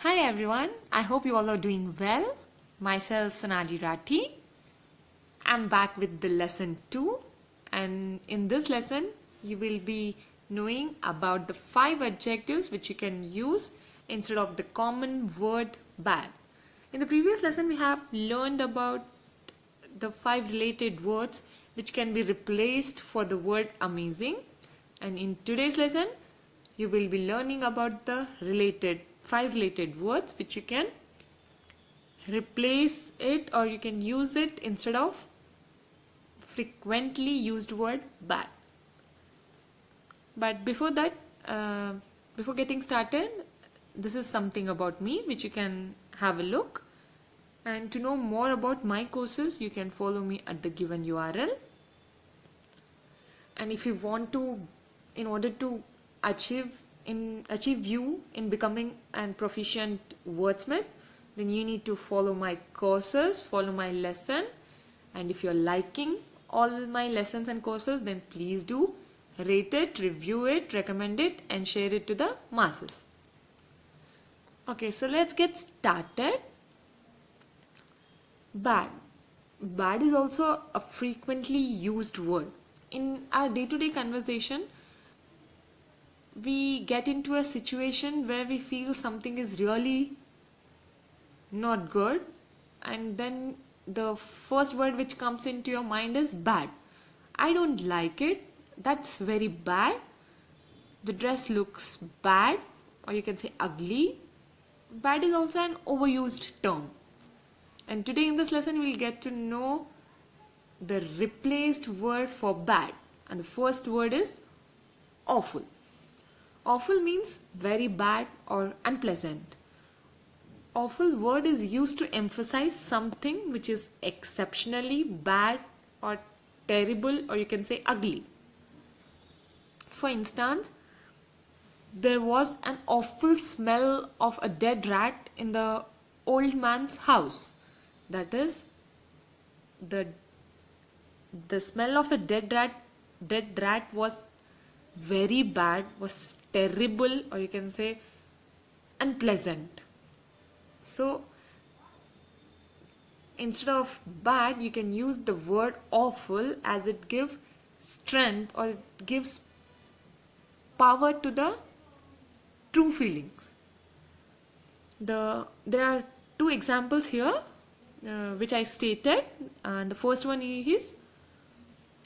Hi everyone, I hope you all are doing well. Myself Sonali. I'm back with the lesson 2, and in this lesson you will be knowing about the 5 adjectives which you can use instead of the common word bad. In the previous lesson we have learned about the 5 related words which can be replaced for the word amazing, and in today's lesson you will be learning about the 5 related words which you can replace it or you can use it instead of frequently used word bad. But before that, before getting started, this is something about me which you can have a look. And to know more about my courses, you can follow me at the given URL. And if you want to, in order to achieve you in becoming an proficient wordsmith, then you need to follow my courses, follow my lesson. And if you're liking all my lessons and courses, then please do rate it, review it, recommend it, and share it to the masses. Okay, so let's get started. Bad. Bad is also a frequently used word. In our day-to-day conversation, we get into a situation where we feel something is really not good, and then the first word which comes into your mind is bad. I don't like it. That's very bad. The dress looks bad, or you can say ugly. Bad is also an overused term. And today in this lesson we'll get to know the replaced word for bad. And the first word is awful. Awful means very bad or unpleasant. Awful word is used to emphasize something which is exceptionally bad or terrible, or you can say ugly. For instance, there was an awful smell of a dead rat in the old man's house. That is, the smell of a dead rat was very bad, was terrible, or you can say unpleasant. So instead of bad, you can use the word awful, as it gives strength or it gives power to the true feelings. There are 2 examples here which I stated, and the first one is,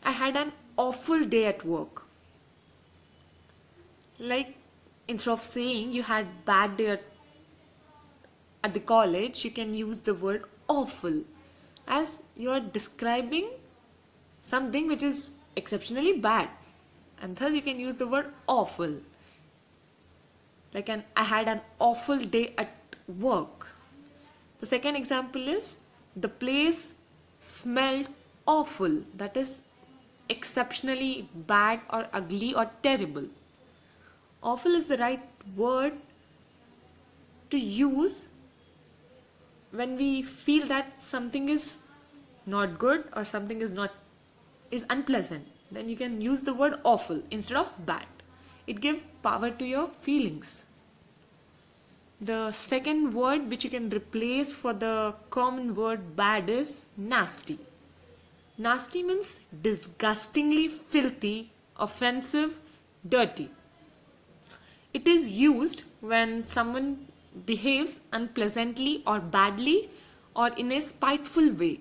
I had an awful day at work. Like, instead of saying you had bad day at the college, you can use the word awful, as you are describing something which is exceptionally bad, and thus you can use the word awful. Like, I had an awful day at work. The second example is, the place smelled awful. That is exceptionally bad or ugly or terrible. Awful is the right word to use when we feel that something is not good or something is unpleasant. Then you can use the word awful instead of bad. It gives power to your feelings. The second word which you can replace for the common word bad is nasty. Nasty means disgustingly filthy, offensive, dirty. It is used when someone behaves unpleasantly or badly or in a spiteful way.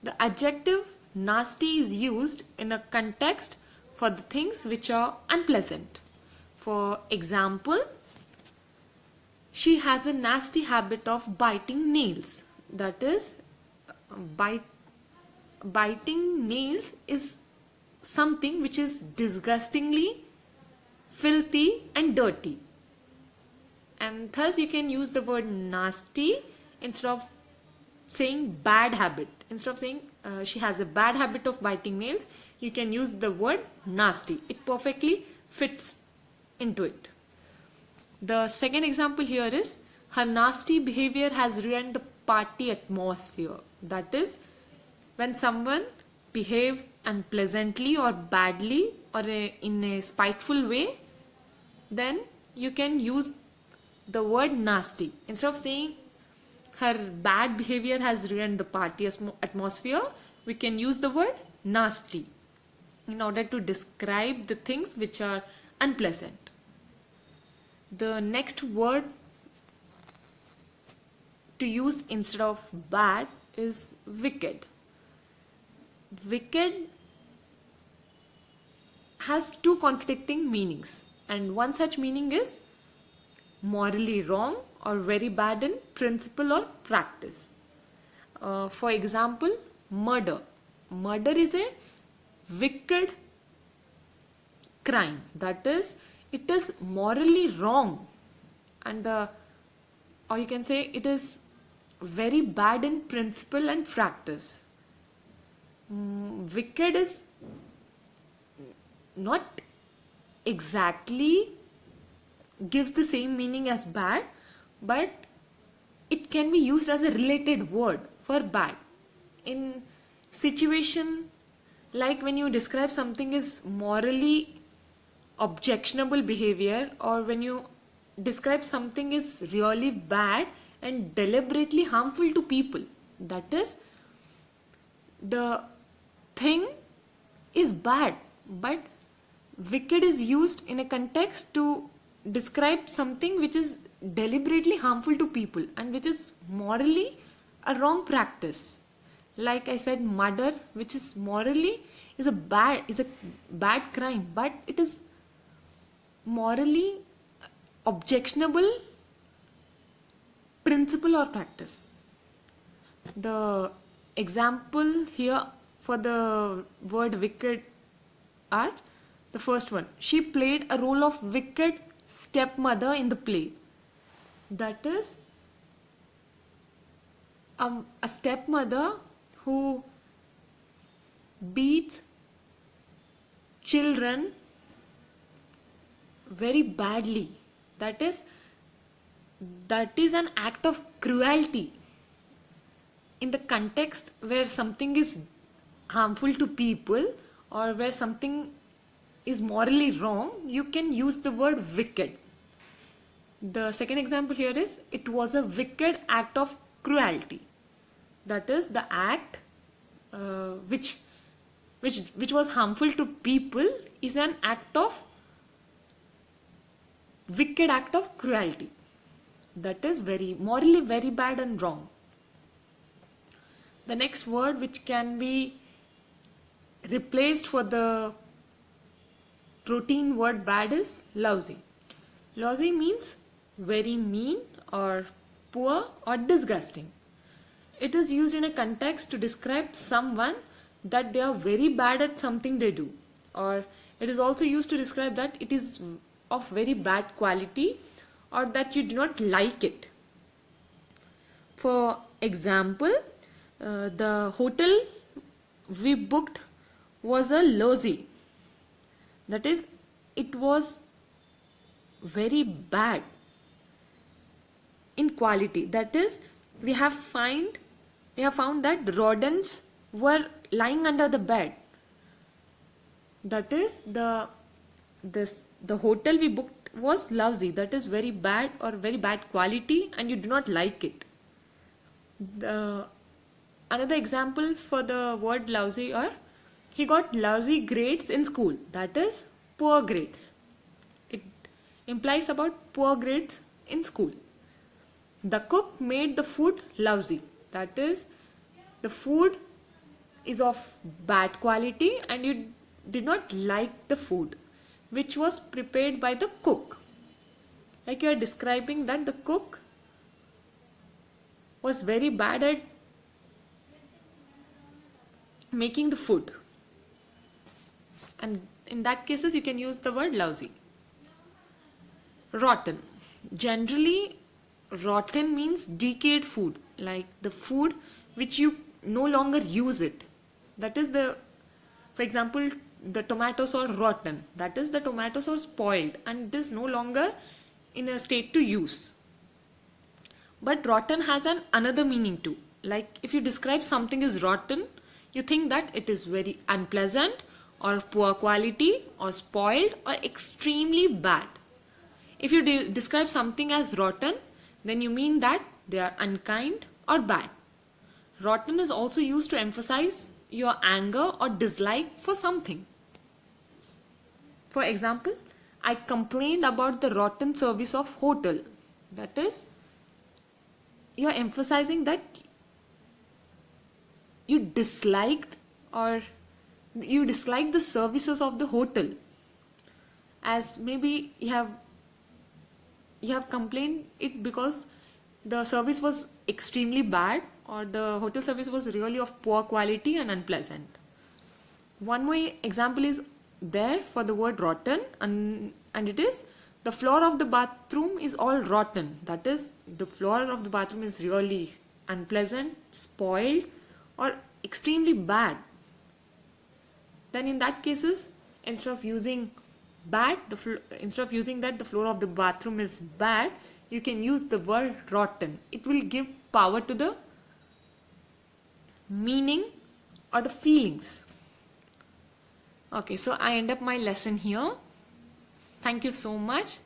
The adjective nasty is used in a context for the things which are unpleasant. For example, she has a nasty habit of biting nails. That is, biting nails is something which is disgustingly filthy and dirty. And thus you can use the word nasty instead of saying bad habit. Instead of saying she has a bad habit of biting nails, you can use the word nasty. It perfectly fits into it. The second example here is, her nasty behavior has ruined the party atmosphere. That is, when someone behaves unpleasantly or badly or in a spiteful way, then you can use the word nasty. Instead of saying her bad behavior has ruined the party atmosphere, we can use the word nasty in order to describe the things which are unpleasant. The next word to use instead of bad is wicked. Wicked has two contradicting meanings, and one such meaning is morally wrong or very bad in principle or practice. For example, murder. Murder is a wicked crime. That is, it is morally wrong, and or you can say it is very bad in principle and practice. Wicked is not exactly gives the same meaning as bad, but it can be used as a related word for bad in situation like when you describe something as morally objectionable behavior, or when you describe something is really bad and deliberately harmful to people. That is, the thing is bad, but wicked is used in a context to describe something which is deliberately harmful to people and which is morally a wrong practice. Like I said, murder, which is morally is a bad crime, but it is morally objectionable principle or practice. The example here for the word wicked are the first one. She played a role of wicked stepmother in the play. That is, a stepmother who beats children very badly. That is an act of cruelty. In the context where something is harmful to people or where something is morally wrong, you can use the word wicked. The second example here is, it was a wicked act of cruelty. That is, the act which was harmful to people is an wicked act of cruelty. That is morally very bad and wrong. The next word which can be replaced for the routine word bad is lousy. Lousy means very mean or poor or disgusting. It is used in a context to describe someone that they are very bad at something they do, or it is also used to describe that it is of very bad quality or that you do not like it. For example, the hotel we booked was a lousy. That is, it was very bad in quality. That is, we have found that rodents were lying under the bed. That is, the hotel we booked was lousy. That is very bad or very bad quality and you do not like it. Another example for the word lousy are, he got lousy grades in school. That is, poor grades. It implies about poor grades in school. The cook made the food lousy. That is, the food is of bad quality and you did not like the food which was prepared by the cook. Like you are describing that the cook was very bad at making the food. And in that cases you can use the word lousy. Rotten. Generally, rotten means decayed food, like the food which you no longer use it. That is, for example, the tomatoes are rotten. That is, the tomatoes are spoiled and it is no longer in a state to use. But rotten has another meaning too. Like if you describe something as rotten, you think that it is very unpleasant or poor quality or spoiled or extremely bad. If you describe something as rotten, then you mean that they are unkind or bad. Rotten is also used to emphasize your anger or dislike for something. For example, I complained about the rotten service of hotel. That is, you are emphasizing that you disliked the services of the hotel, as maybe you have complained it because the service was extremely bad, or the hotel service was really of poor quality and unpleasant. One more example is there for the word rotten, and it is, the floor of the bathroom is all rotten. That is, the floor of the bathroom is really unpleasant, spoiled, or extremely bad. Then in that cases, instead of using bad, instead of using that the floor of the bathroom is bad, you can use the word rotten. It will give power to the meaning or the feelings. Okay, so I end up my lesson here. Thank you so much.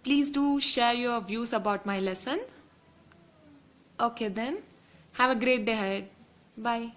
Please do share your views about my lesson. Okay then, have a great day ahead. Bye.